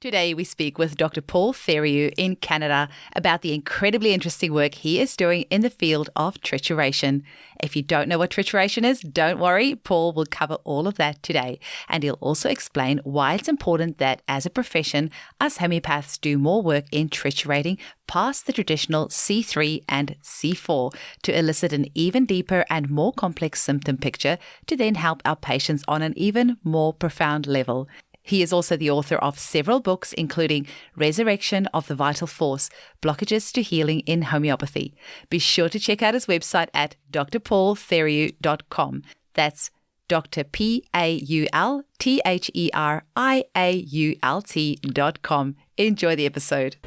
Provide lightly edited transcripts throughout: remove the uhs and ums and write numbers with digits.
Today, we speak with Dr. Paul Theriault in Canada about the incredibly interesting work he is doing in the field of trituration. If you don't know what trituration is, don't worry. Paul will cover all of that today. And he'll also explain why it's important that, as a profession, us homeopaths do more work in triturating past the traditional C3 and C4 to elicit an even deeper and more complex symptom picture to then help our patients on an even more profound level. He is also the author of several books, including Resurrection of the Vital Force, Blockages to Healing in Homeopathy. Be sure to check out his website at drpaultheriault.com. That's Dr. PaulTheriault.com. Enjoy the episode.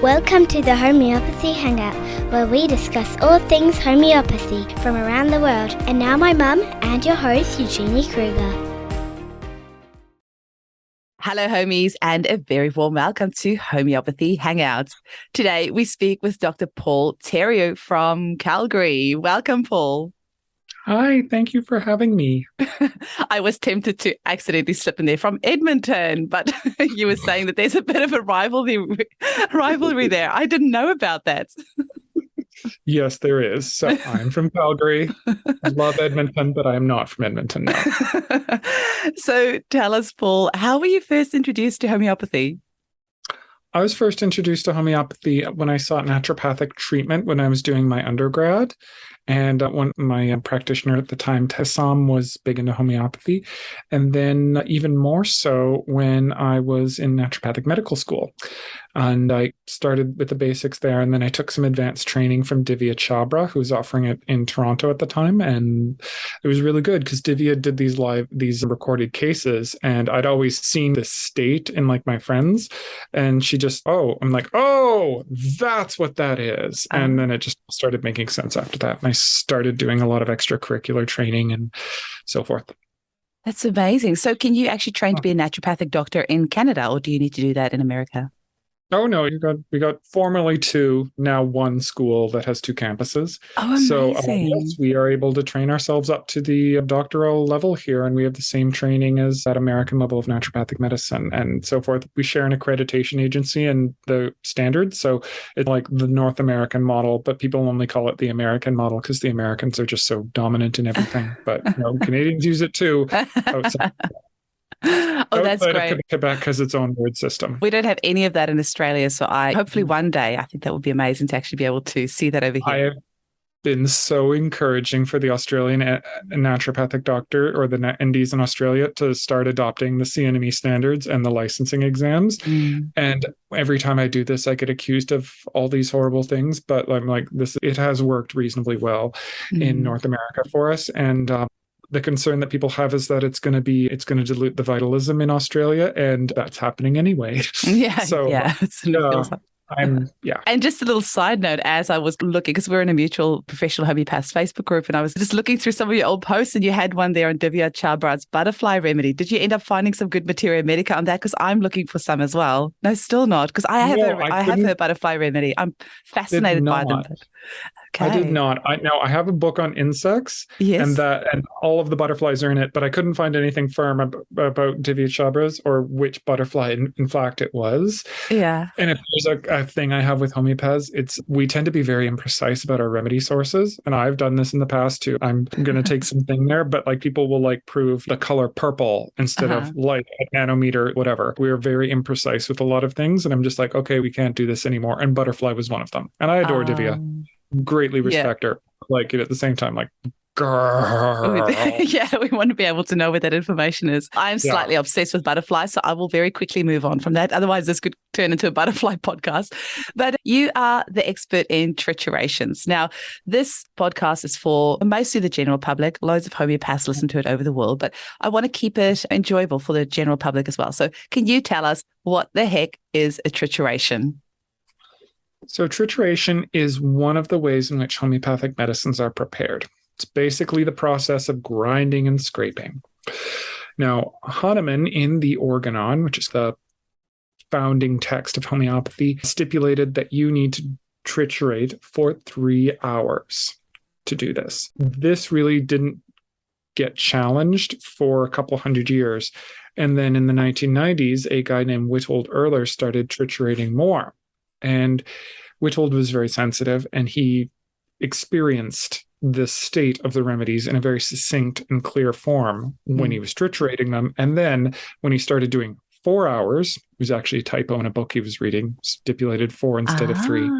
Welcome to the Homeopathy Hangout, where we discuss all things homeopathy from around the world. And now my mum and your host, Eugenie Kruger. Hello, homies, and a very warm welcome to Homeopathy Hangouts. Today, we speak with Dr. Paul Theriault from Calgary. Welcome, Paul. Hi, thank you for having me. I was tempted to accidentally slip in there from Edmonton, but you were saying that there's a bit of a rivalry there. I didn't know about that. Yes, there is. So I'm from Calgary. I love Edmonton, but I am not from Edmonton now. So tell us, Paul, how were you first introduced to homeopathy? I was first introduced to homeopathy when I sought naturopathic treatment when I was doing my undergrad. And when my practitioner at the time, Tessam, was big into homeopathy. And then even more so when I was in naturopathic medical school. And I started with the basics there. And then I took some advanced training from Divya Chabra, who was offering it in Toronto at the time. And it was really good because Divya did these recorded cases. And I'd always seen this state in like my friends. And she just, I'm like, that's what that is. And then it just started making sense after that. And I started doing a lot of extracurricular training and so forth. That's amazing. So can you actually train to be a naturopathic doctor in Canada, or do you need to do that in America? Oh, no, we got formerly two, now one school that has two campuses. Oh, amazing. So yes, we are able to train ourselves up to the doctoral level here, and we have the same training as that American level of naturopathic medicine and so forth. We share an accreditation agency and the standards. So it's like the North American model, but people only call it the American model because the Americans are just so dominant in everything. But Canadians use it too. That's great. Quebec has its own word system. We don't have any of that in Australia. So hopefully one day, I think that would be amazing to actually be able to see that over here. I have been so encouraging for the Australian Naturopathic Doctor or the NDs in Australia to start adopting the CNME standards and the licensing exams. And every time I do this, I get accused of all these horrible things. But I'm like, it has worked reasonably well in North America for us. And the concern that people have is that it's going to dilute the vitalism in Australia, and that's happening anyway. And just a little side note, as I was looking, because we're in a mutual professional homeopaths Facebook group, and I was just looking through some of your old posts, and you had one there on Divya Chabra's butterfly remedy. Did you end up finding some good materia medica on that? Because I'm looking for some as well. No, still not, because I have her butterfly remedy. I'm fascinated by them. Okay. I did not. I have a book on insects, and all of the butterflies are in it, but I couldn't find anything firm about Divya Chabra's or which butterfly, in fact, it was. Yeah. And if there's a thing I have with homeopaths, we tend to be very imprecise about our remedy sources, and I've done this in the past too. I'm going to take something there, but like people will prove the color purple instead of light, a nanometer, whatever. We're very imprecise with a lot of things, and I'm just like, okay, we can't do this anymore. And butterfly was one of them, and I adore Divya. Greatly respect her. At the same time, girl. Yeah, we want to be able to know where that information is. I'm slightly obsessed with butterflies, so I will very quickly move on from that. Otherwise, this could turn into a butterfly podcast. But you are the expert in triturations. Now, this podcast is for mostly the general public. Loads of homeopaths listen to it over the world, but I want to keep it enjoyable for the general public as well. So can you tell us what the heck is a trituration? So trituration is one of the ways in which homeopathic medicines are prepared. It's basically the process of grinding and scraping. Now, Hahnemann in the Organon, which is the founding text of homeopathy, stipulated that you need to triturate for 3 hours to do this. This really didn't get challenged for a couple hundred years. And then in the 1990s, a guy named Witold Erler started triturating more. And Witold was very sensitive, and he experienced the state of the remedies in a very succinct and clear form when he was triturating them. And then when he started doing 4 hours, it was actually a typo in a book he was reading, stipulated 4 instead of 3.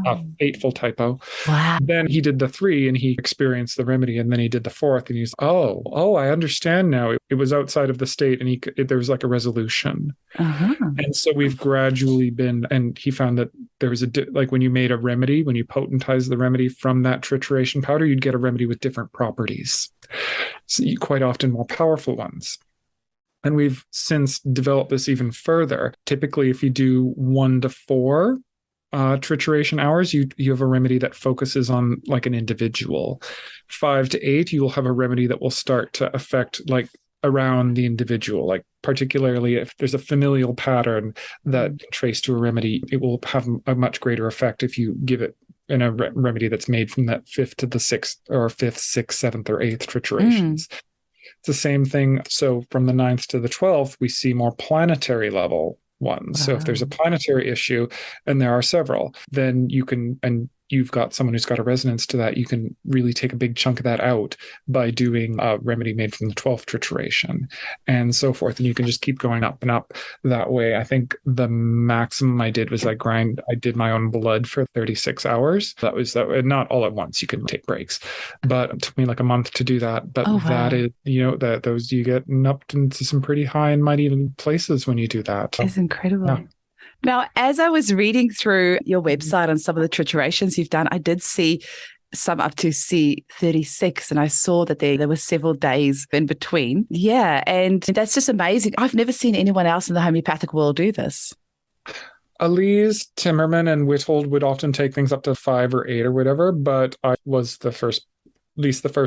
A fateful typo. Wow. Then he did the 3 and he experienced the remedy, and then he did the 4th and he's, I understand now. It was outside of the state, and there was like a resolution. And so we've gradually been, and he found that there was like when you made a remedy, when you potentized the remedy from that trituration powder, you'd get a remedy with different properties. So quite often more powerful ones. And we've since developed this even further. Typically, if you do 1 to 4 trituration hours, you have a remedy that focuses on like an individual. 5 to 8, you will have a remedy that will start to affect like around the individual, like particularly if there's a familial pattern that can trace to a remedy, it will have a much greater effect if you give it in a remedy that's made from that 5th to the 6th or 5th, 6th, 7th, or 8th triturations. It's the same thing. So from the 9th to the 12th, we see more planetary level ones. So if there's a planetary issue, and there are several, then you can, and you've got someone who's got a resonance to that, you can really take a big chunk of that out by doing a remedy made from the 12th trituration and so forth. And you can just keep going up and up that way. I think the maximum I did was I did my own blood for 36 hours. That was not all at once. You can take breaks, but it took me like a month to do that. But that is, those you get up into some pretty high and mighty places when you do that. It's incredible. Yeah. Now, as I was reading through your website on some of the triturations you've done, I did see some up to C36, and I saw that there were several days in between. Yeah, and that's just amazing. I've never seen anyone else in the homeopathic world do this. Elise, Timmerman, and Witold would often take things up to 5 or 8 or whatever, but I was the first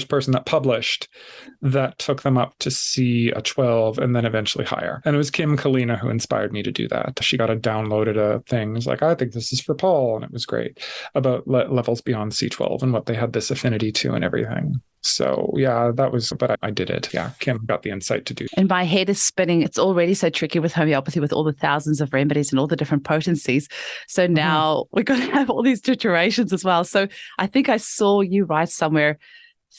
person that published that took them up to C12 and then eventually higher. And it was Kim Kalina who inspired me to do that. She got downloaded a thing. It was like, I think this is for Paul. And it was great about levels beyond C12 and what they had this affinity to and everything. So yeah, but I did it. Yeah, Kim got the insight to do it. And my head is spinning. It's already so tricky with homeopathy with all the thousands of remedies and all the different potencies. So now we're going to have all these triturations as well. So I think I saw you write somewhere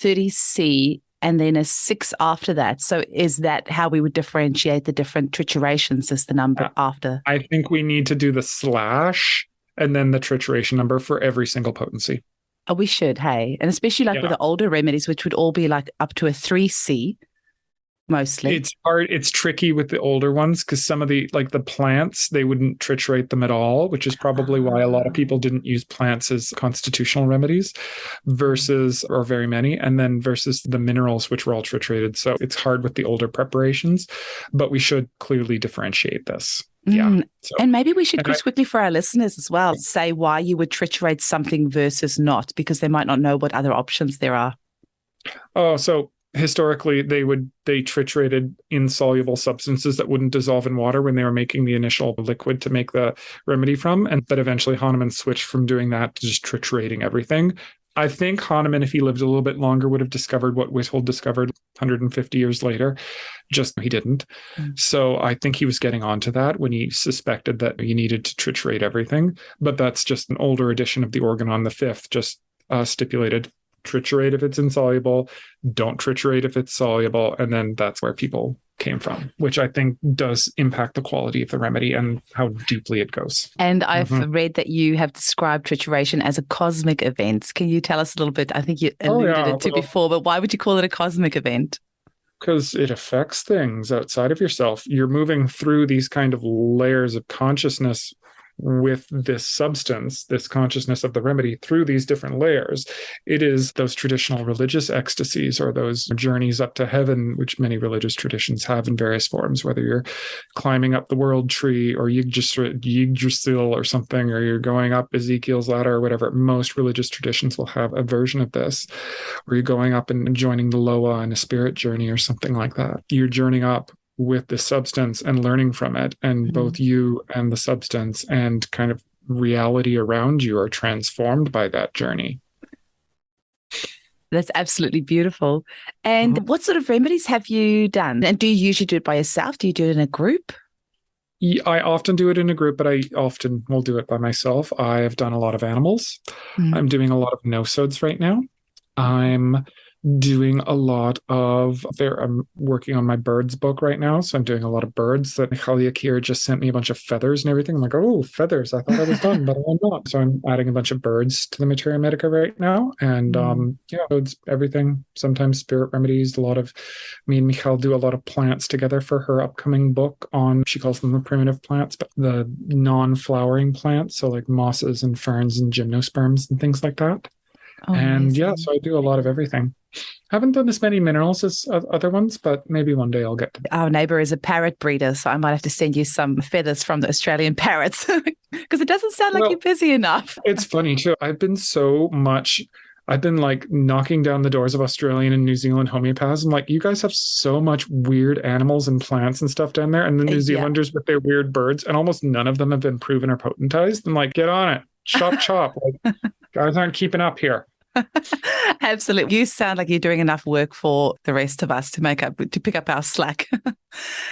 30C and then a 6 after that. So is that how we would differentiate the different triturations as the number after? I think we need to do the slash and then the trituration number for every single potency. Oh, we should, hey? And especially with the older remedies, which would all be like up to a 3C mostly. It's hard. It's tricky with the older ones because some of the plants, they wouldn't triturate them at all, which is probably why a lot of people didn't use plants as constitutional remedies or very many, and then versus the minerals, which were all triturated. So it's hard with the older preparations, but we should clearly differentiate this. Yeah. So, and maybe we should just quickly for our listeners as well, say why you would triturate something versus not, because they might not know what other options there are. Oh, so historically, they triturated insoluble substances that wouldn't dissolve in water when they were making the initial liquid to make the remedy from. But eventually Hahnemann switched from doing that to just triturating everything. I think Hahnemann, if he lived a little bit longer, would have discovered what Witold discovered 150 years later. Just he didn't. So I think he was getting onto that when he suspected that you needed to triturate everything. But that's just an older edition of the Organon the Fifth, just stipulated triturate if it's insoluble, don't triturate if it's soluble. And then that's where people came from, which I think does impact the quality of the remedy and how deeply it goes. And I've read that you have described trituration as a cosmic event. Can you tell us a little bit? I think you alluded it to before, but why would you call it a cosmic event? Because it affects things outside of yourself. You're moving through these kind of layers of consciousness with this substance, this consciousness of the remedy through these different layers. It is those traditional religious ecstasies or those journeys up to heaven, which many religious traditions have in various forms, whether you're climbing up the world tree or Yggdrasil or something, or you're going up Ezekiel's ladder or whatever. Most religious traditions will have a version of this, or you're going up and joining the Loa in a spirit journey or something like that. You're journeying up with the substance and learning from it, and both you and the substance and kind of reality around you are transformed by that journey. That's absolutely beautiful. And what sort of remedies have you done? And do you usually do it by yourself? Do you do it in a group? Yeah, I often do it in a group, but I often will do it by myself. I have done a lot of animals. Mm. I'm doing a lot of no-sods right now. I'm doing a lot of I'm working on my birds book right now, so I'm doing a lot of birds. That Khalil Akir just sent me a bunch of feathers and everything. I'm like, oh, feathers, I thought I was done, but I'm not. So I'm adding a bunch of birds to the Materia Medica right now, and yeah, it's everything. Sometimes spirit remedies. A lot of me and Michal do a lot of plants together for her upcoming book on, she calls them the primitive plants, but the non-flowering plants, so like mosses and ferns and gymnosperms and things like that. Oh, And yeah, amazing. so I do a lot of everything. Haven't done as many minerals as other ones, but maybe one day I'll get to that. Our neighbour is a parrot breeder, so I might have to send you some feathers from the Australian parrots because it doesn't sound like Well, you're busy enough. it's funny too. I've been like knocking down the doors of Australian and New Zealand homeopaths. I'm like, you guys have so much weird animals and plants and stuff down there. And the New Yeah. Zealanders with their weird birds, and almost none of them have been proven or potentized. I'm like, get on it. Chop, chop. Like, guys aren't keeping up here. Absolutely. You sound like you're doing enough work for the rest of us to pick up our slack.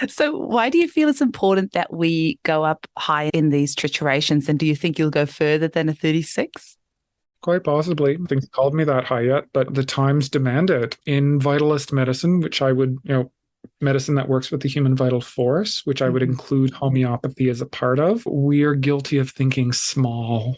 So why do you feel it's important that we go up high in these triturations? And do you think you'll go further than a 36? Quite possibly. Nothing's called me that high yet, but the times demand it. In Vitalist medicine, which I would, medicine that works with the human vital force, which I would include homeopathy as a part of, we are guilty of thinking small.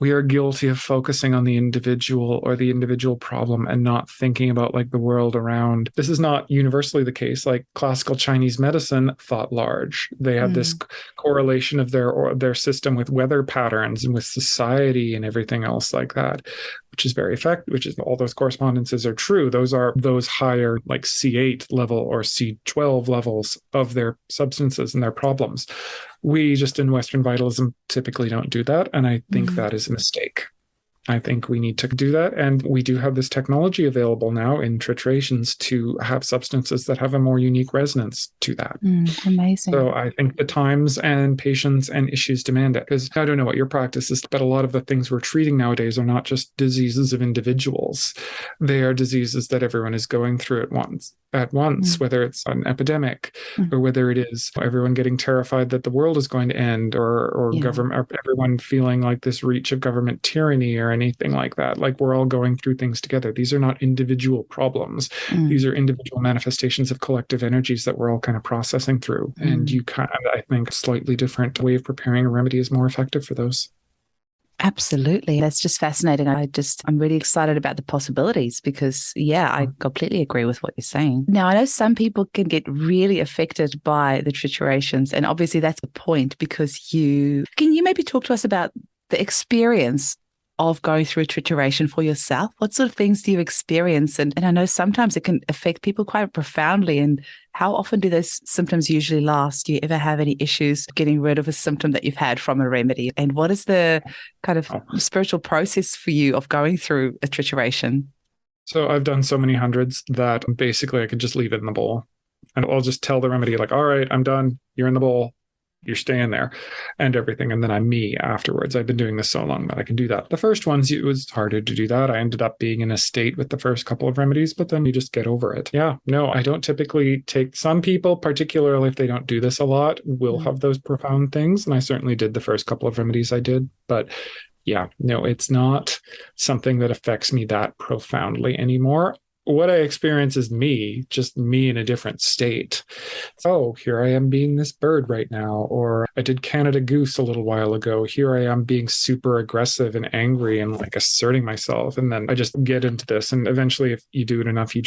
We are guilty of focusing on the individual or the individual problem and not thinking about like the world around. This is not universally the case. Like classical Chinese medicine thought large. They have this correlation of their system with weather patterns and with society and everything else like that, which is very effective, which is all those correspondences are true. Those are those higher like C8 level or C12 levels of their substances and their problems. We just in Western vitalism typically don't do that. And I think that is a mistake. I think we need to do that. And we do have this technology available now in triturations to have substances that have a more unique resonance to that. Amazing. So I think the times and patients and issues demand it. Because I don't know what your practice is, but a lot of the things we're treating nowadays are not just diseases of individuals. They are diseases that everyone is going through at once, whether it's an epidemic or whether it is everyone getting terrified that the world is going to end or government, or everyone feeling like this reach of government tyranny or anything like that. Like we're all going through things together. These are not individual problems. These are individual manifestations of collective energies that we're all kind of processing through. And you kind of, I think, a slightly different way of preparing a remedy is more effective for those. Absolutely. That's just fascinating. I'm really excited about the possibilities because, I completely agree with what you're saying. Now, I know some people can get really affected by the triturations, and obviously that's the point because can you maybe talk to us about the experience of going through a trituration for yourself? What sort of things do you experience? And I know sometimes it can affect people quite profoundly. And how often do those symptoms usually last? Do you ever have any issues getting rid of a symptom that you've had from a remedy? And what is the kind of spiritual process for you of going through a trituration? So I've done so many hundreds that basically I could just leave it in the bowl. And I'll just tell the remedy like, all right, I'm done. You're in the bowl. You're staying there and everything. And then I'm me afterwards. I've been doing this so long that I can do that. The first ones, it was harder to do that. I ended up being in a state with the first couple of remedies, but then you just get over it. Yeah, no, I don't typically take, some people, particularly if they don't do this a lot, will have those profound things. And I certainly did the first couple of remedies I did, but yeah, no, it's not something that affects me that profoundly anymore. What I experience is just me in a different state. Oh, here I am being this bird right now. Or I did Canada Goose a little while ago. Here I am being super aggressive and angry and like asserting myself. And then I just get into this. And eventually, if you do it enough, you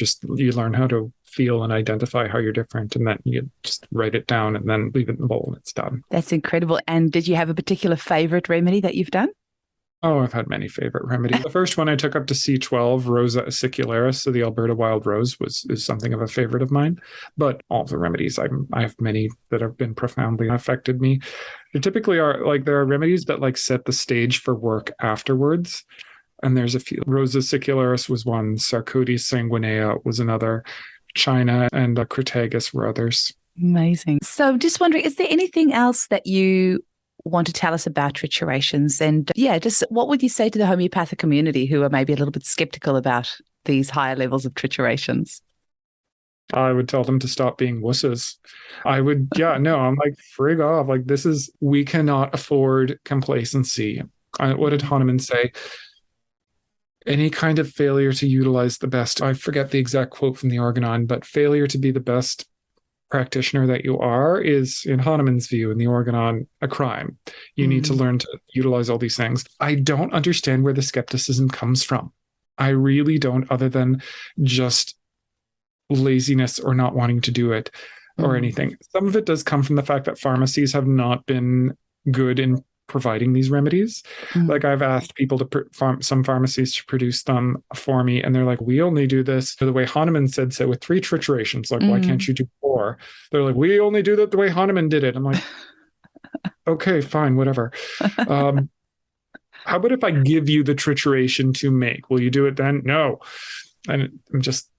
learn how to feel and identify how you're different. And then you just write it down and then leave it in the bowl and it's done. That's incredible. And did you have a particular favorite remedy that you've done? Oh, I've had many favorite remedies. The first one I took up to C12, Rosa acicularis, so the Alberta wild rose is something of a favorite of mine. But all the remedies, I have many that have been profoundly affected me. There typically there are remedies that like set the stage for work afterwards. And there's a few. Rosa acicularis was one, Sarcodes sanguinea was another, China and Crataegus were others. Amazing. So just wondering, is there anything else that you want to tell us about triturations. And just what would you say to the homeopathic community who are maybe a little bit skeptical about these higher levels of triturations? I would tell them to stop being wusses. I'm like, frig off. Like, we cannot afford complacency. What did Hahnemann say? Any kind of failure to utilize the best, I forget the exact quote from the Organon, but failure to be the best practitioner that you are is, in Hahnemann's view, in the Organon, a crime. You need to learn to utilize all these things. I don't understand where the skepticism comes from. I really don't, other than just laziness or not wanting to do it or anything. Some of it does come from the fact that pharmacies have not been good in providing these remedies. Like, I've asked people some pharmacies to produce them for me, and they're like, we only do this the way Hahnemann said so, with 3 triturations. Like, why can't you do 4? They're like, we only do that the way Hahnemann did it. I'm like, okay, fine, whatever. How about if I give you the trituration to make? Will you do it then? No. And I'm just,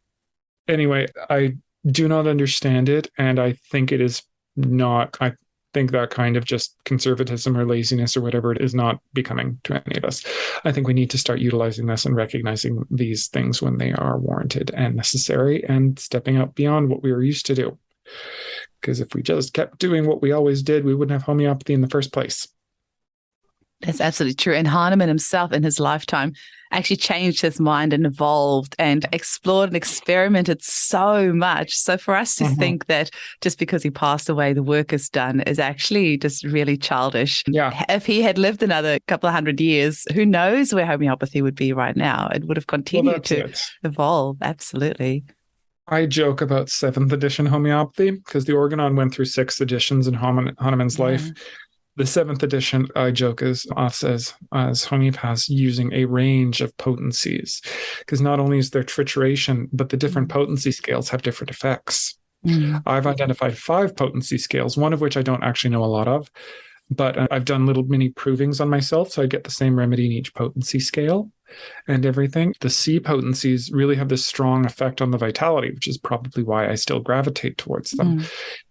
anyway, I do not understand it. And I think it is not, I think that kind of just conservatism or laziness or whatever it is not becoming to any of us. I think we need to start utilizing this and recognizing these things when they are warranted and necessary, and stepping out beyond what we were used to do. Because if we just kept doing what we always did, we wouldn't have homeopathy in the first place. That's absolutely true. And Hahnemann himself in his lifetime actually changed his mind and evolved and explored and experimented so much. So for us to think that just because he passed away, the work is done is actually just really childish. Yeah. If he had lived another couple of 100 years, who knows where homeopathy would be right now? It would have continued to evolve. Absolutely. I joke about 7th edition homeopathy because the Organon went through 6 editions in Hahnemann's life. The 7th edition, I joke, is us as homeopaths using a range of potencies, because not only is there trituration, but the different potency scales have different effects. I've identified 5 potency scales, one of which I don't actually know a lot of, but I've done little mini provings on myself, so I get the same remedy in each potency scale and everything. The C potencies really have this strong effect on the vitality, which is probably why I still gravitate towards them.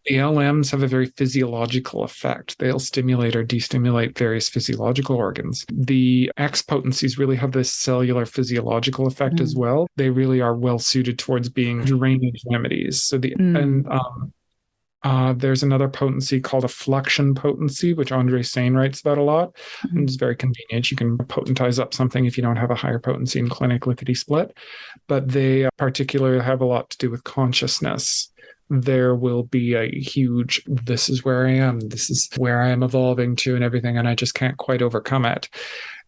The LMs have a very physiological effect. They'll stimulate or destimulate various physiological organs. The X potencies really have this cellular physiological effect as well. They really are well suited towards being drainage remedies. So there's another potency called a fluxion potency, which Andre Sain writes about a lot. And it's very convenient. You can potentize up something if you don't have a higher potency in clinic, lickety split. But they particularly have a lot to do with consciousness. There will be a huge, this is where I am, this is where I am evolving to and everything, and I just can't quite overcome it.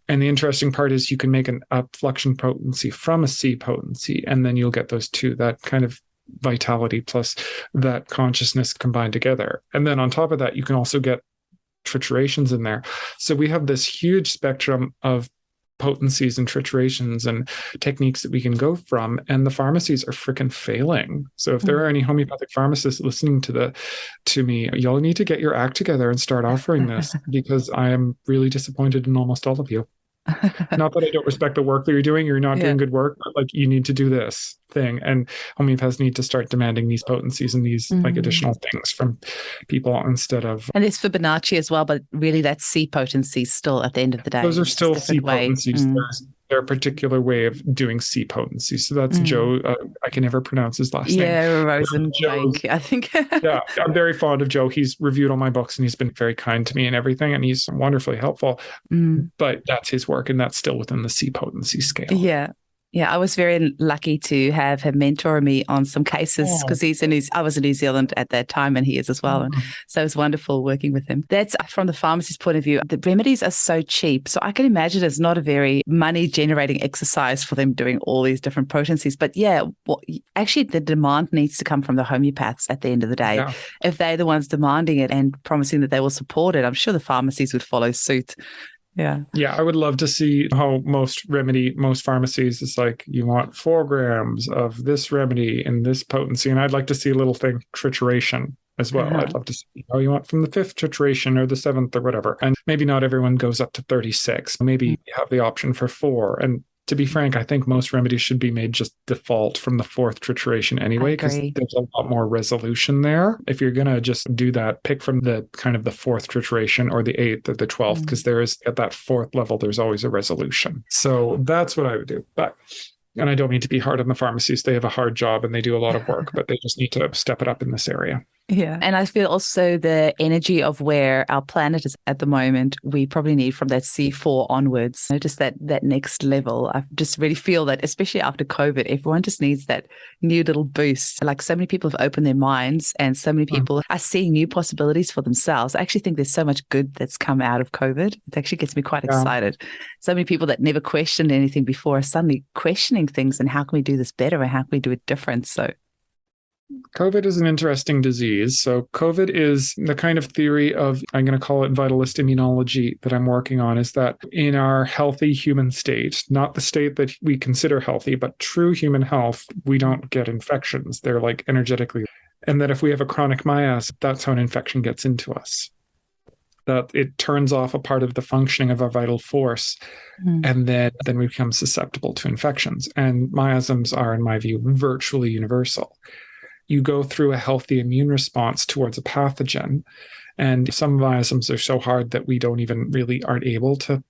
And the interesting part is you can make a fluxion potency from a C potency, and then you'll get those two, that kind of vitality plus that consciousness combined together. And then on top of that, you can also get triturations in there. So we have this huge spectrum of potencies and triturations and techniques that we can go from, and the pharmacies are freaking failing. So if there are any homeopathic pharmacists listening to me, y'all need to get your act together and start offering this, because I am really disappointed in almost all of you. Not that I don't respect the work that you're doing. You're not doing good work, but like, you need to do this thing. And homeopaths need to start demanding these potencies and these like additional things from people instead of. And there's Fibonacci as well, but really that's C potency still at the end of the day. Those are still C potencies. There's their particular way of doing C potency. So that's Joe. I can never pronounce his last name. Yeah, Rosenbank, I think. Yeah, I'm very fond of Joe. He's reviewed all my books and he's been very kind to me and everything. And he's wonderfully helpful. But that's his work, and that's still within the C potency scale. Yeah. Yeah, I was very lucky to have him mentor me on some cases because I was in New Zealand at that time and he is as well. And so it was wonderful working with him. That's from the pharmacist's point of view. The remedies are so cheap. So I can imagine it's not a very money generating exercise for them doing all these different potencies. But yeah, actually the demand needs to come from the homeopaths at the end of the day. Yeah. If they're the ones demanding it and promising that they will support it, I'm sure the pharmacies would follow suit. Yeah. Yeah, I would love to see how most pharmacies is like, you want 4 grams of this remedy in this potency. And I'd like to see a little thing, trituration as well. I'd love to see how you want from the 5th trituration or the 7th or whatever. And maybe not everyone goes up to 36. Maybe you have the option for 4. And to be frank, I think most remedies should be made just default from the 4th trituration anyway, because there's a lot more resolution there. If you're going to just do that, pick from the kind of the 4th trituration or the 8th or the 12th, because there is at that 4th level, there's always a resolution. So that's what I would do. And I don't mean to be hard on the pharmacies. They have a hard job and they do a lot of work, but they just need to step it up in this area. Yeah. And I feel also the energy of where our planet is at the moment, we probably need from that C4 onwards, just that next level. I just really feel that, especially after COVID, everyone just needs that new little boost. Like so many people have opened their minds and so many people are seeing new possibilities for themselves. I actually think there's so much good that's come out of COVID. It actually gets me quite excited. So many people that never questioned anything before are suddenly questioning things and how can we do this better and how can we do it different? So COVID is an interesting disease. So COVID is the kind of theory of, I'm going to call it Vitalist immunology that I'm working on, is that in our healthy human state, not the state that we consider healthy, but true human health, we don't get infections. They're like energetically. And that if we have a chronic miasm, that's how an infection gets into us. That it turns off a part of the functioning of our vital force, and then we become susceptible to infections. And miasms are, in my view, virtually universal. You go through a healthy immune response towards a pathogen. And some miasms are so hard that we don't even really aren't able to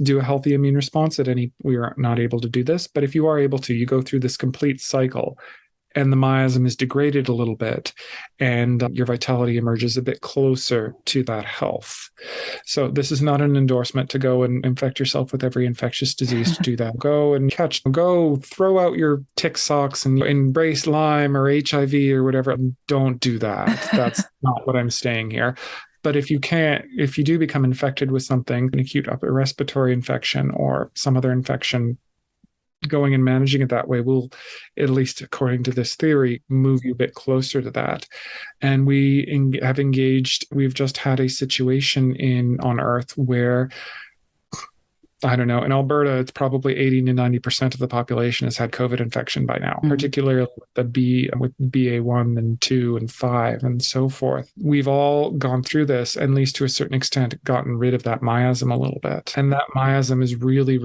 do a healthy immune response we are not able to do this. But if you are able to, you go through this complete cycle and the miasm is degraded a little bit and your vitality emerges a bit closer to that health. So this is not an endorsement to go and infect yourself with every infectious disease to do that. Go throw out your tick socks and embrace Lyme or HIV or whatever. Don't do that. That's not what I'm saying here. But if you do become infected with something, an acute upper respiratory infection or some other infection, going and managing it that way will, at least according to this theory, move you a bit closer to that. And we've just had a situation on Earth where, I don't know, in Alberta, it's probably 80 to 90% of the population has had COVID infection by now, particularly with BA1 and 2 and 5 and so forth. We've all gone through this, at least to a certain extent, gotten rid of that miasm a little bit. And that miasm is really,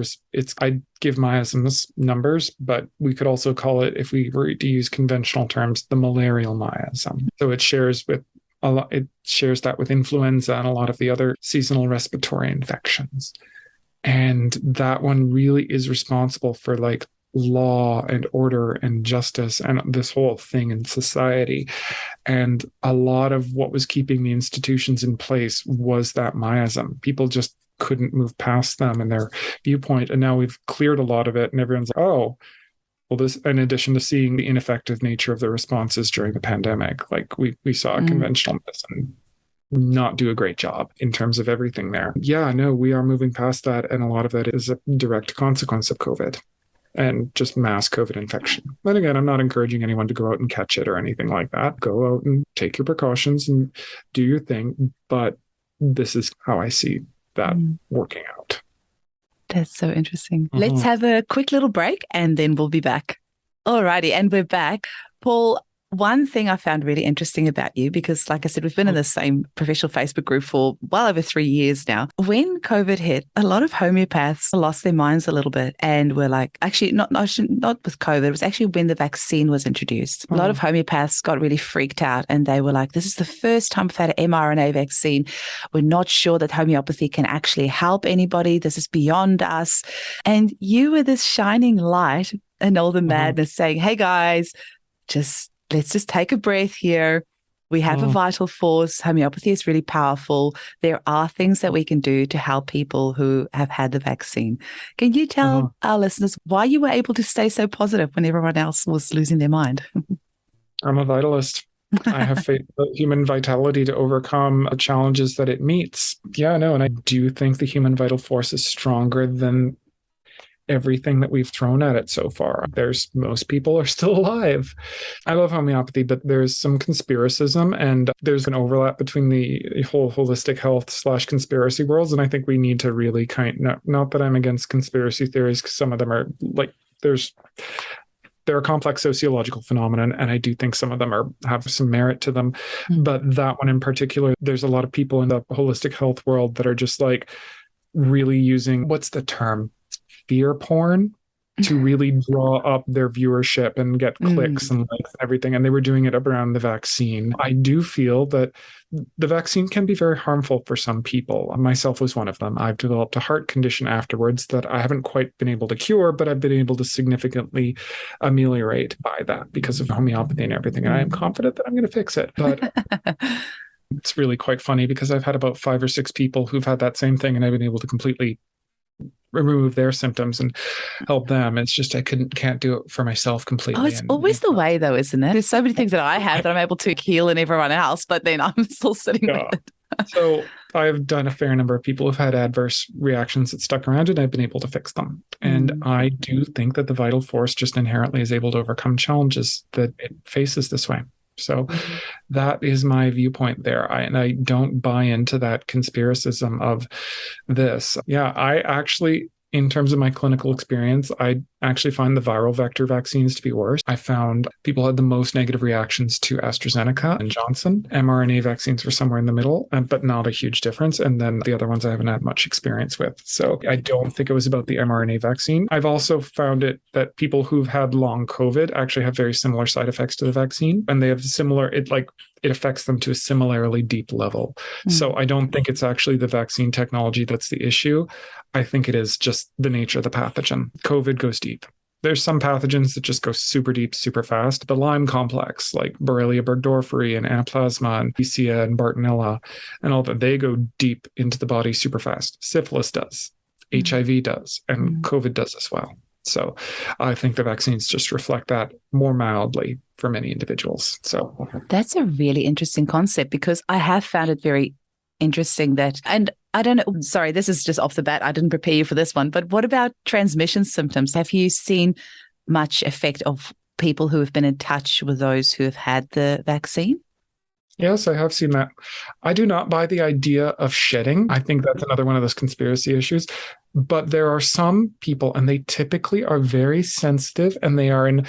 I give miasms numbers, but we could also call it, if we were to use conventional terms, the malarial miasm. So it shares that with influenza and a lot of the other seasonal respiratory infections. And that one really is responsible for like law and order and justice and this whole thing in society. And a lot of what was keeping the institutions in place was that miasm. People just couldn't move past them and their viewpoint. And now we've cleared a lot of it and everyone's like, oh, well, this, in addition to seeing the ineffective nature of the responses during the pandemic, like we saw conventional medicine not do a great job in terms of everything there. Yeah, no, we are moving past that. And a lot of that is a direct consequence of COVID and just mass COVID infection. But again, I'm not encouraging anyone to go out and catch it or anything like that. Go out and take your precautions and do your thing. But this is how I see that working out. That's so interesting. Let's have a quick little break and then we'll be back. Alrighty, and we're back. Paul, one thing I found really interesting about you, because like I said, we've been in the same professional Facebook group for well over 3 years now. When COVID hit, a lot of homeopaths lost their minds a little bit and were like, actually not with COVID, it was actually when the vaccine was introduced. A lot of homeopaths got really freaked out and they were like, this is the first time we've had an mRNA vaccine. We're not sure that homeopathy can actually help anybody. This is beyond us. And you were this shining light in all the madness saying, hey guys, let's just take a breath here. We have a vital force. Homeopathy is really powerful. There are things that we can do to help people who have had the vaccine. Can you tell our listeners why you were able to stay so positive when everyone else was losing their mind? I'm a vitalist. I have faith in human vitality to overcome the challenges that it meets. Yeah, no, and I do think the human vital force is stronger than everything that we've thrown at it so far. Most people are still alive. I love homeopathy, but there's some conspiracism and there's an overlap between the whole holistic health / conspiracy worlds. And I think we need to really not that I'm against conspiracy theories, because some of them are like, they're a complex sociological phenomenon, and I do think some of them have some merit to them. But that one in particular, there's a lot of people in the holistic health world that are just like really using, what's the term? Fear porn to really draw up their viewership and get clicks and likes and everything. And they were doing it around the vaccine. I do feel that the vaccine can be very harmful for some people. Myself was one of them. I've developed a heart condition afterwards that I haven't quite been able to cure, but I've been able to significantly ameliorate by that because of homeopathy and everything. And I am confident that I'm going to fix it. But it's really quite funny because I've had about 5 or 6 people who've had that same thing, and I've been able to completely remove their symptoms and help them. It's just I can't do it for myself completely. Oh, it's always the way though, isn't it? There's so many things that I have that I'm able to heal in everyone else, but then I'm still sitting with it. So I've done a fair number of people who've had adverse reactions that stuck around, and I've been able to fix them. And I do think that the vital force just inherently is able to overcome challenges that it faces this way. So that is my viewpoint there. I don't buy into that conspiracism of this. Yeah, I actually, in terms of my clinical experience, I actually find the viral vector vaccines to be worse. I found people had the most negative reactions to AstraZeneca and Johnson. mRNA vaccines were somewhere in the middle, but not a huge difference. And then the other ones I haven't had much experience with. So I don't think it was about the mRNA vaccine. I've also found it that people who've had long COVID actually have very similar side effects to the vaccine. And they have similar, it affects them to a similarly deep level. So I don't think it's actually the vaccine technology that's the issue. I think it is just the nature of the pathogen. COVID goes deep. There's some pathogens that just go super deep, super fast. The Lyme complex, like Borrelia burgdorferi and Anaplasma and Babesia and Bartonella and all that, they go deep into the body super fast. Syphilis does, HIV does, and COVID does as well. So I think the vaccines just reflect that more mildly for many individuals. So that's a really interesting concept, because I have found it very interesting that, and I don't know, sorry, this is just off the bat. I didn't prepare you for this one, but what about transmission symptoms? Have you seen much effect of people who have been in touch with those who have had the vaccine? Yes, I have seen that. I do not buy the idea of shedding. I think that's another one of those conspiracy issues. But there are some people, and they typically are very sensitive, and they are in,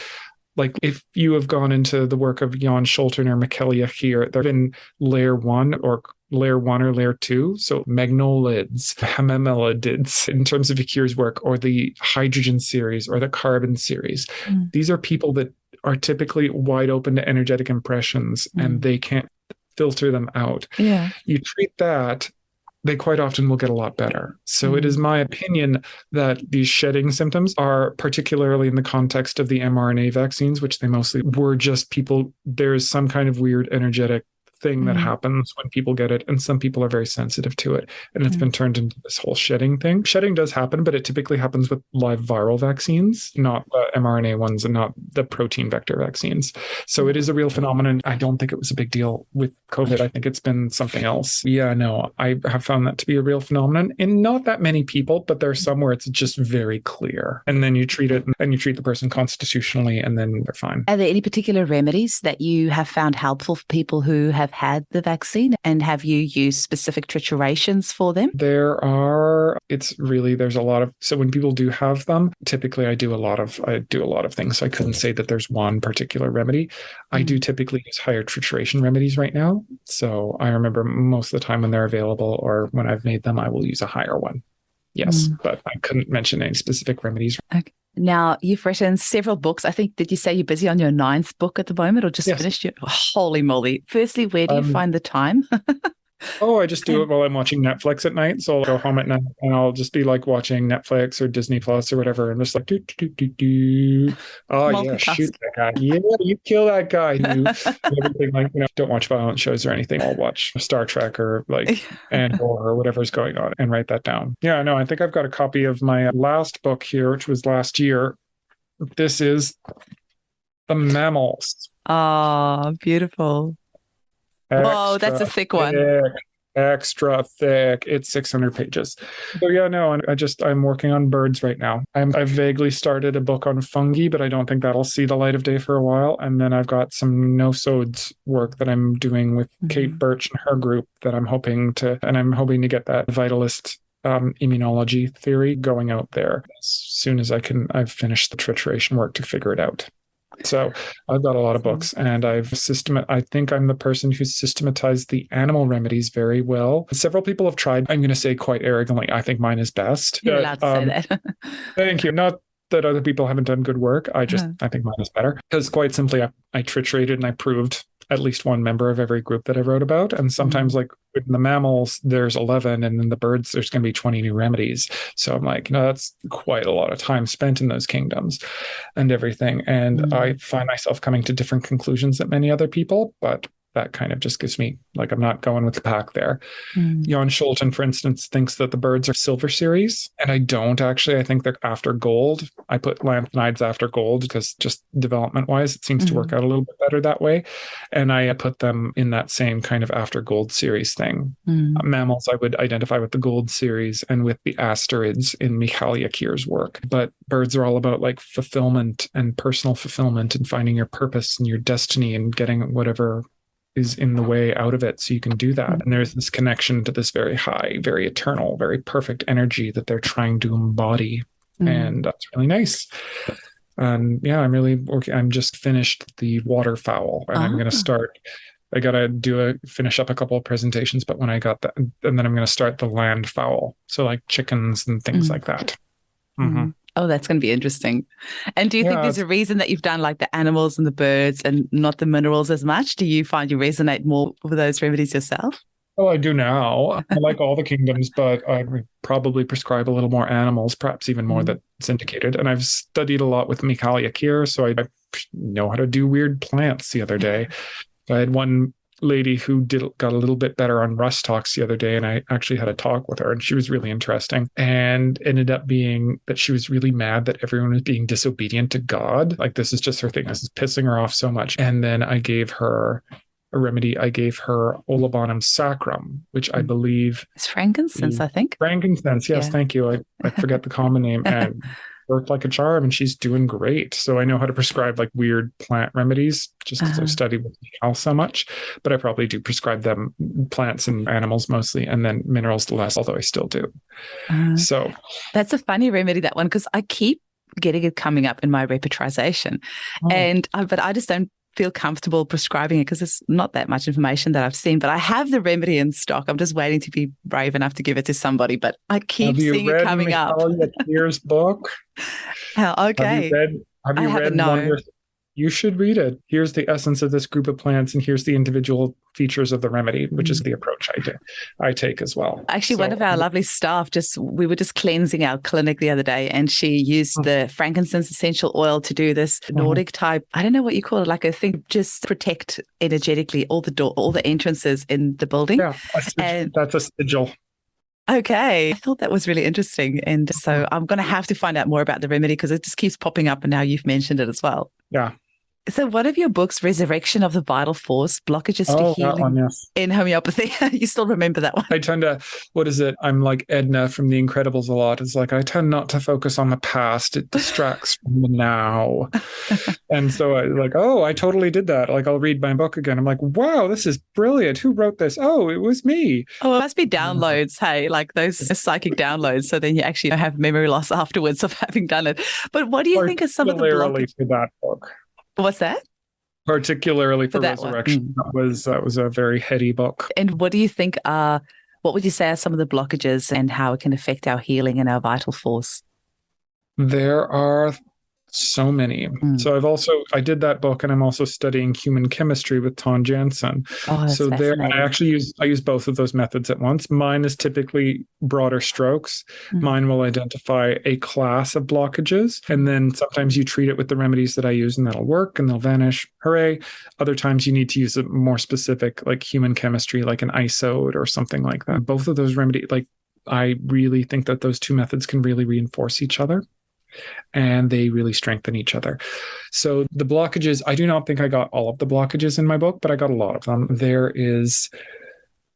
like, if you have gone into the work of Jan Scholten or Michaela here, they're in layer 1 or layer 2. So magnolids, hemimelids, in terms of Yakir's work, or the hydrogen series or the carbon series. These are people that are typically wide open to energetic impressions, and they can't filter them out. Yeah. You treat that, they quite often will get a lot better. So it is my opinion that these shedding symptoms are, particularly in the context of the mRNA vaccines, which they mostly were, just people, there's some kind of weird energetic thing that happens when people get it, and some people are very sensitive to it, and it's been turned into this whole shedding thing. Shedding does happen, but it typically happens with live viral vaccines, not the mRNA ones and not the protein vector vaccines. So it is a real phenomenon. I don't think it was a big deal with COVID. I think it's been something else. Yeah, no, I have found that to be a real phenomenon in not that many people, but there's some where it's just very clear, and then you treat it and you treat the person constitutionally, and then they're fine. Are there any particular remedies that you have found helpful for people who have had the vaccine, and have you used specific triturations for them? There's a lot of, so when people do have them, typically I do a lot of things. So I couldn't say that there's one particular remedy. I do typically use higher trituration remedies right now. So I remember most of the time when they're available or when I've made them, I will use a higher one. Yes, but I couldn't mention any specific remedies. Okay. Now, you've written several books. I think, did you say you're busy on your 9th book at the moment, or just finished your... Oh, holy moly. Firstly, where do you find the time? I just do it while I'm watching Netflix at night. So I'll go home at night and I'll just be like watching Netflix or Disney Plus or whatever. And just like, Oh, yeah, shoot that guy. Yeah, you kill that guy. Everything, like, don't watch violent shows or anything. I'll watch Star Trek or like Andor or whatever's going on and write that down. Yeah, no, I think I've got a copy of my last book here, which was last year. This is The Mammals. Oh, beautiful. Whoa, that's a thick one. Extra thick. It's 600 pages. So yeah, no, and I'm working on birds right now. I've vaguely started a book on fungi, but I don't think that'll see the light of day for a while. And then I've got some no-sodes work that I'm doing with Kate Birch and her group that I'm hoping to get that Vitalist immunology theory going out there as soon as I've finished the trituration work to figure it out. So I've got a lot of books, and I think I'm the person who's systematized the animal remedies very well. Several people have tried. I'm going to say quite arrogantly, I think mine is best. You're allowed to say that. Thank you. Not that other people haven't done good work. I think mine is better because quite simply, I triturated and I proved at least one member of every group that I wrote about. And sometimes like in the mammals, there's 11, and in the birds, there's going to be 20 new remedies. So I'm like, that's quite a lot of time spent in those kingdoms and everything. And I find myself coming to different conclusions than many other people, but that kind of just gives me, like, I'm not going with the pack there. Jan Scholten, for instance, thinks that the birds are silver series, and I don't actually. I think they're after gold. I put lanthanides after gold because just development-wise, it seems to work out a little bit better that way. And I put them in that same kind of after gold series thing. Mammals, I would identify with the gold series and with the asterids in Michal Yakir's work. But birds are all about like fulfillment and personal fulfillment and finding your purpose and your destiny and getting whatever is in the way out of it so you can do that. And there's this connection to this very high, very eternal, very perfect energy that they're trying to embody. And that's really nice. And yeah, I'm really working. I'm just finished the waterfowl, and I'm going to start. I got to finish up a couple of presentations, but when I got that, and then I'm going to start the land fowl. So like chickens and things like that. Oh, that's going to be interesting. And do you think there's a reason that you've done like the animals and the birds and not the minerals as much? Do you find you resonate more with those remedies yourself? Well, I do now. I like all the kingdoms, but I would probably prescribe a little more animals, perhaps even more that's indicated. And I've studied a lot with Michal Yakir, so I know how to do weird plants the other day. I had one lady who got a little bit better on rust talks the other day, and I actually had a talk with her, and she was really interesting, and ended up being that she was really mad that everyone was being disobedient to God. Like, this is just her thing. This is pissing her off so much. And then I gave her a remedy. I gave her Olabanum sacrum, which I believe it's frankincense, I think. Frankincense, yes, thank you. I forget the common name. And worked like a charm, and she's doing great. So I know how to prescribe like weird plant remedies just because I've studied with Michal so much, but I probably do prescribe them plants and animals mostly, and then minerals less, although I still do. So that's a funny remedy, that one, because I keep getting it coming up in my repertorization, but I just don't feel comfortable prescribing it because it's not that much information that I've seen, but I have the remedy in stock. I'm just waiting to be brave enough to give it to somebody, but I keep seeing it coming up. Have you read Yakir's book? Okay. Have you read Wondrous? You should read it. Here's the essence of this group of plants, and here's the individual features of the remedy, which is the approach I take as well. Actually, one of our lovely staff, we were just cleansing our clinic the other day, and she used the frankincense essential oil to do this Nordic type, I don't know what you call it, like a thing, just protect energetically all the entrances in the building. Yeah, that's a sigil. Okay. I thought that was really interesting. And so I'm going to have to find out more about the remedy because it just keeps popping up, and now you've mentioned it as well. Yeah. So one of your books, Resurrection of the Vital Force, Blockages to Healing in Homeopathy. You still remember that one? I tend to, I'm like Edna from The Incredibles a lot. It's like, I tend not to focus on the past. It distracts from the now. And so I totally did that. Like, I'll read my book again. I'm like, wow, this is brilliant. Who wrote this? Oh, it was me. Oh, it must be downloads. Hey, like those psychic downloads. So then you actually have memory loss afterwards of having done it. But what do you think are some of the blockages? For that book. What's that? Particularly for Resurrection. That was a very heady book. And what do you think what would you say are some of the blockages and how it can affect our healing and our vital force? There are so many. So I did that book, and I'm also studying human chemistry with Ton Jansen. Oh, that's so there, fascinating. I actually use both of those methods at once. Mine is typically broader strokes. Mine will identify a class of blockages, and then sometimes you treat it with the remedies that I use, and that'll work, and they'll vanish. Hooray! Other times you need to use a more specific, like human chemistry, like an isode or something like that. Both of those remedies, I really think that those two methods can really reinforce each other, and they really strengthen each other. So the blockages, I do not think I got all of the blockages in my book, but I got a lot of them. There is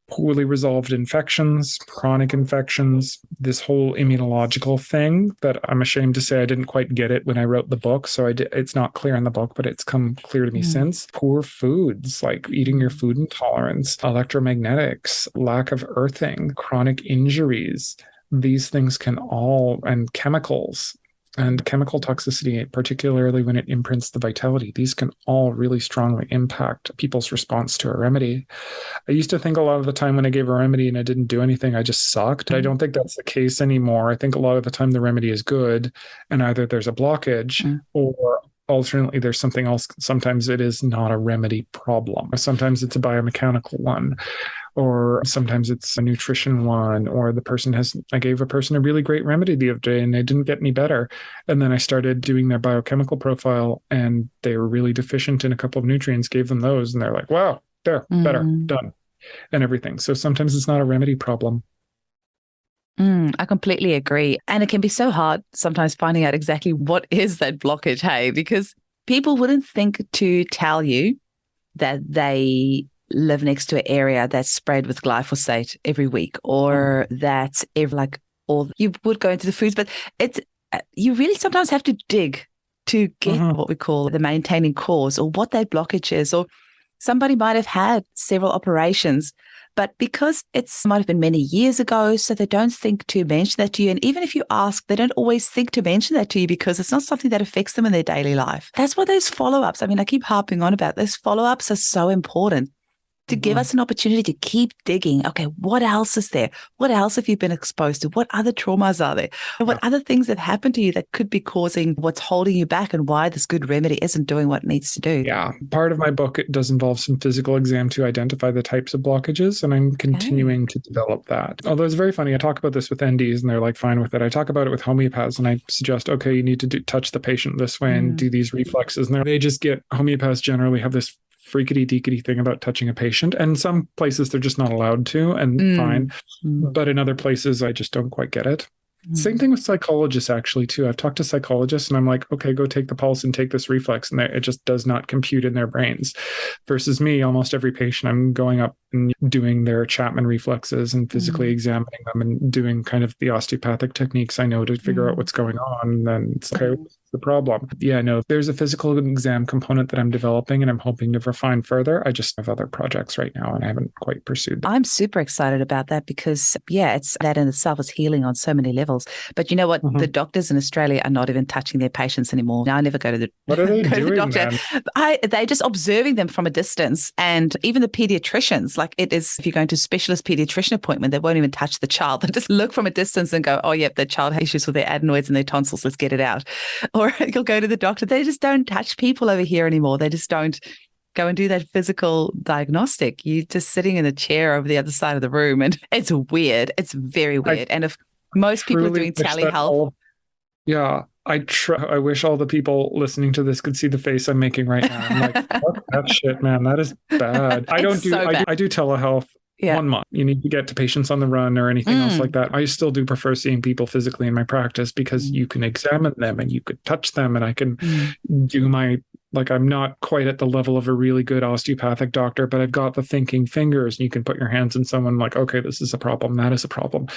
poorly resolved infections, chronic infections, this whole immunological thing that I'm ashamed to say I didn't quite get it when I wrote the book. So it's not clear in the book, but it's come clear to me since. Poor foods, like eating your food intolerance, electromagnetics, lack of earthing, chronic injuries. These things can and chemicals And chemical toxicity, particularly when it imprints the vitality, these can all really strongly impact people's response to a remedy. I used to think a lot of the time when I gave a remedy and it didn't do anything, I just sucked. I don't think that's the case anymore. I think a lot of the time the remedy is good, and either there's a blockage or alternately there's something else. Sometimes it is not a remedy problem. Sometimes it's a biomechanical one, or sometimes it's a nutrition one, or I gave a person a really great remedy the other day and they didn't get any better. And then I started doing their biochemical profile and they were really deficient in a couple of nutrients, gave them those, and they're like, wow, there, better, done, and everything. So sometimes it's not a remedy problem. I completely agree. And it can be so hard sometimes finding out exactly what is that blockage, hey, because people wouldn't think to tell you that they live next to an area that's sprayed with glyphosate every week, or that you would go into the foods, but you really sometimes have to dig to get what we call the maintaining cause, or what that blockage is. Or somebody might have had several operations, but because it might have been many years ago, so they don't think to mention that to you. And even if you ask, they don't always think to mention that to you because it's not something that affects them in their daily life. That's why those follow-ups, I mean, I keep harping on about those follow-ups are so important to give us an opportunity to keep digging. Okay, what else is there? What else have you been exposed to? What other traumas are there? And what other things have happened to you that could be causing what's holding you back, and why this good remedy isn't doing what it needs to do? Yeah. Part of my book, it does involve some physical exam to identify the types of blockages, and I'm continuing to develop that. Although it's very funny, I talk about this with NDs and they're like fine with it. I talk about it with homeopaths and I suggest, okay, you need to touch the patient this way and do these reflexes. And they just get, homeopaths generally have this freakity deakity thing about touching a patient. And some places they're just not allowed to, and fine. But in other places, I just don't quite get it. Same thing with psychologists, actually, too. I've talked to psychologists and I'm like, okay, go take the pulse and take this reflex. And it just does not compute in their brains. Versus me, almost every patient, I'm going up and doing their Chapman reflexes and physically examining them and doing kind of the osteopathic techniques I know to figure out what's going on. And then it's okay, what's the problem? Yeah, no, there's a physical exam component that I'm developing and I'm hoping to refine further. I just have other projects right now and I haven't quite pursued them. I'm super excited about that because, it's that in itself is healing on so many levels. But you know what? The doctors in Australia are not even touching their patients anymore. Now I never go to the What are they doing, doctor. They're just observing them from a distance. And even the pediatricians, like it is, if you're going to a specialist pediatrician appointment, they won't even touch the child. They just look from a distance and go, oh, yep, the child has issues with their adenoids and their tonsils. Let's get it out. Or you'll go to the doctor. They just don't touch people over here anymore. They just don't go and do that physical diagnostic. You're just sitting in a chair over the other side of the room. And it's weird. It's very weird. And if most people are doing telehealth. I wish all the people listening to this could see the face I'm making right now. I'm like, fuck that shit, man. That is bad. I do telehealth 1 month. You need to get to patients on the run or anything else like that. I still do prefer seeing people physically in my practice because you can examine them and you could touch them and I can do I'm not quite at the level of a really good osteopathic doctor, but I've got the thinking fingers and you can put your hands in someone like, okay, this is a problem. That is a problem.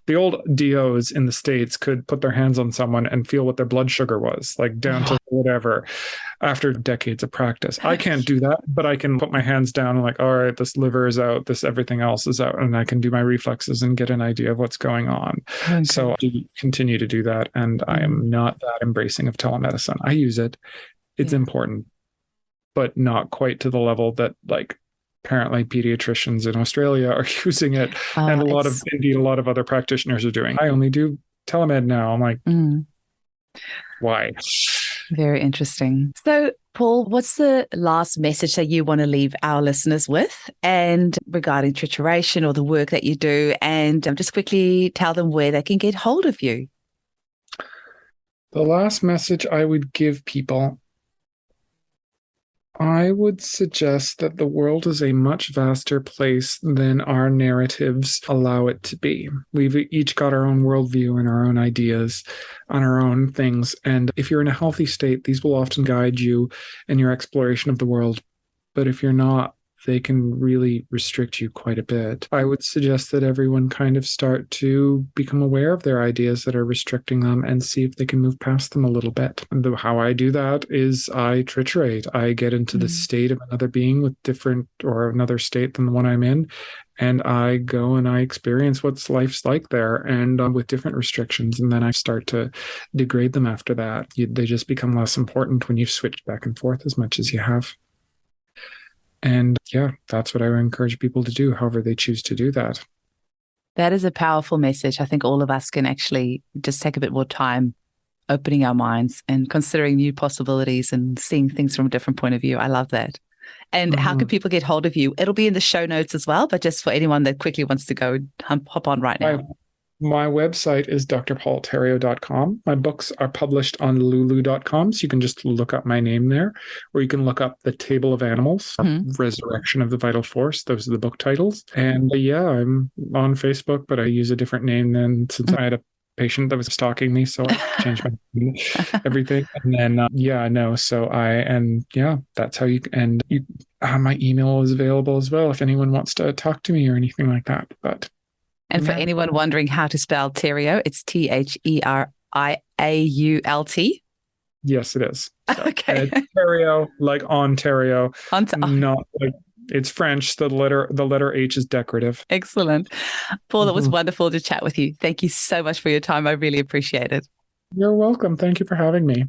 The old DOs in the States could put their hands on someone and feel what their blood sugar was, like down to whatever, after decades of practice. I can't do that, but I can put my hands down and like, all right, this liver is out, this everything else is out, and I can do my reflexes and get an idea of what's going on. Okay. So I do continue to do that. And I am not that embracing of telemedicine. I use it. It's important, but not quite to the level that apparently pediatricians in Australia are using it. And a lot of other practitioners are doing. I only do telemed now. I'm like, why? Very interesting. So, Paul, what's the last message that you want to leave our listeners with, and regarding trituration or the work that you do, and just quickly tell them where they can get hold of you? The last message I would give people, I would suggest that the world is a much vaster place than our narratives allow it to be. We've each got our own worldview and our own ideas on our own things. And if you're in a healthy state, these will often guide you in your exploration of the world. But if you're not, they can really restrict you quite a bit. I would suggest that everyone kind of start to become aware of their ideas that are restricting them and see if they can move past them a little bit. And how I do that is I triturate. I get into the state of another being with different or another state than the one I'm in. And I go and I experience what's life's like there and with different restrictions. And then I start to degrade them after that. They just become less important when you've switched back and forth as much as you have. And yeah, that's what I would encourage people to do, however they choose to do that. That is a powerful message. I think all of us can actually just take a bit more time opening our minds and considering new possibilities and seeing things from a different point of view. I love that. And how can people get hold of you? It'll be in the show notes as well, but just for anyone that quickly wants to go hop on right now. My website is drpaultheriault.com. My books are published on lulu.com, so you can just look up my name there, or you can look up The Table of Animals, Resurrection of the Vital Force. Those are the book titles. And I'm on Facebook, but I use a different name then since I had a patient that was stalking me, so I changed my everything. And then that's how you. And my email is available as well if anyone wants to talk to me or anything like that. And for anyone wondering how to spell Theriault, it's Theriault. Yes, it is. So, okay. Theriault, like Ontario, not like. It's French. The letter H is decorative. Excellent. Paul, it was wonderful to chat with you. Thank you so much for your time. I really appreciate it. You're welcome. Thank you for having me.